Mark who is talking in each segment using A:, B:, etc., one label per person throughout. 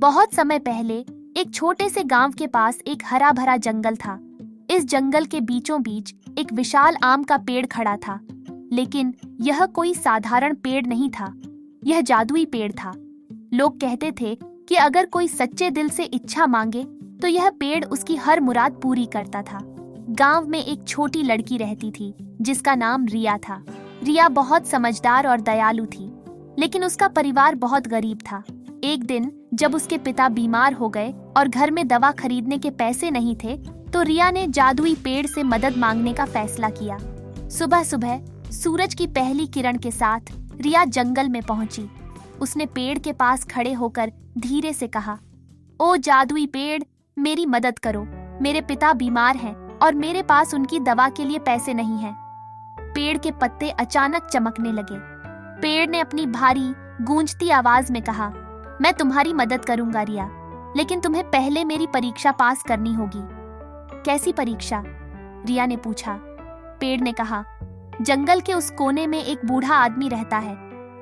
A: बहुत समय पहले एक छोटे से गांव के पास एक हरा भरा जंगल था। इस जंगल के बीचों बीच एक विशाल आम का पेड़ खड़ा था, लेकिन यह कोई साधारण पेड़ नहीं था। यह जादुई पेड़ था। लोग कहते थे कि अगर कोई सच्चे दिल से इच्छा मांगे तो यह पेड़ उसकी हर मुराद पूरी करता था। गांव में एक छोटी लड़की रहती थी जिसका नाम रिया था। रिया बहुत समझदार और दयालु थी, लेकिन उसका परिवार बहुत गरीब था। एक दिन जब उसके पिता बीमार हो गए और घर में दवा खरीदने के पैसे नहीं थे, तो रिया ने जादुई पेड़ से मदद मांगने का फैसला किया। सुबह सुबह सूरज की पहली किरण के साथ रिया जंगल में पहुंची। उसने पेड़ के पास खड़े होकर धीरे से कहा, ओ जादुई पेड़, मेरी मदद करो। मेरे पिता बीमार हैं और मेरे पास उनकी दवा के लिए पैसे नहीं हैं। पेड़ के पत्ते अचानक चमकने लगे। पेड़ ने अपनी भारी गूंजती आवाज में कहा, मैं तुम्हारी मदद करूंगा रिया, लेकिन तुम्हें पहले मेरी परीक्षा पास करनी होगी। कैसी परीक्षा? रिया ने पूछा। पेड़ ने कहा, जंगल के उस कोने में एक बूढ़ा आदमी रहता है।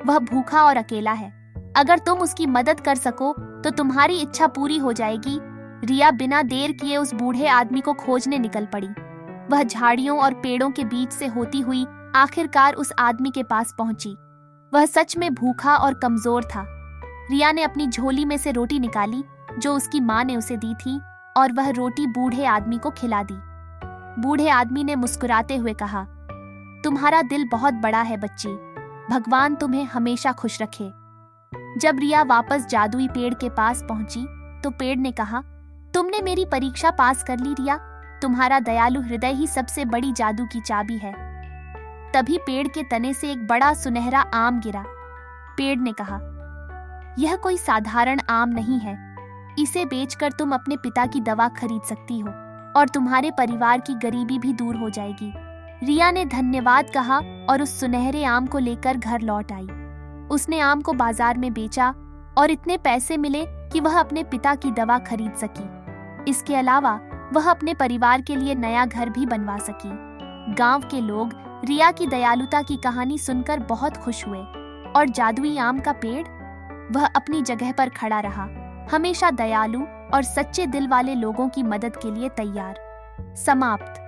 A: वह भूखा और अकेला है। अगर तुम उसकी मदद कर सको तो तुम्हारी इच्छा पूरी हो जाएगी। रिया बिना देर किए उस बूढ़े आदमी को खोजने निकल पड़ी। वह झाड़ियों और पेड़ों के बीच से होती हुई आखिरकार उस आदमी के पास पहुंची। वह सच में भूखा और कमजोर था। रिया ने अपनी झोली में से रोटी निकाली जो उसकी माँ ने उसे दी थी, और वह रोटी बूढ़े आदमी को खिला दी। बूढ़े आदमी ने मुस्कुराते हुए कहा, तुम्हारा दिल बहुत बड़ा है बच्ची, भगवान तुम्हें हमेशा खुश रखे। जब रिया वापस जादुई पेड़ के पास पहुंची तो पेड़ ने कहा, तुमने मेरी परीक्षा पास कर ली रिया, तुम्हारा दयालु हृदय ही सबसे बड़ी जादू की चाबी है। तभी पेड़ के तने से एक बड़ा सुनहरा आम गिरा। पेड़ ने कहा, यह कोई साधारण आम नहीं है। इसे बेचकर तुम अपने पिता की दवा खरीद सकती हो और तुम्हारे परिवार की गरीबी भी दूर हो जाएगी। रिया ने धन्यवाद कहा और उस सुनहरे आम को लेकर घर लौट आई। उसने आम को बाजार में बेचा और इतने पैसे मिले कि वह अपने पिता की दवा खरीद सकी। इसके अलावा वह अपने परिवार के लिए नया घर भी बनवा सकी। गांव के लोग रिया की दयालुता की कहानी सुनकर बहुत खुश हुए, और जादुई आम का पेड़, वह अपनी जगह पर खड़ा रहा, हमेशा दयालु और सच्चे दिल वाले लोगों की मदद के लिए तैयार। समाप्त।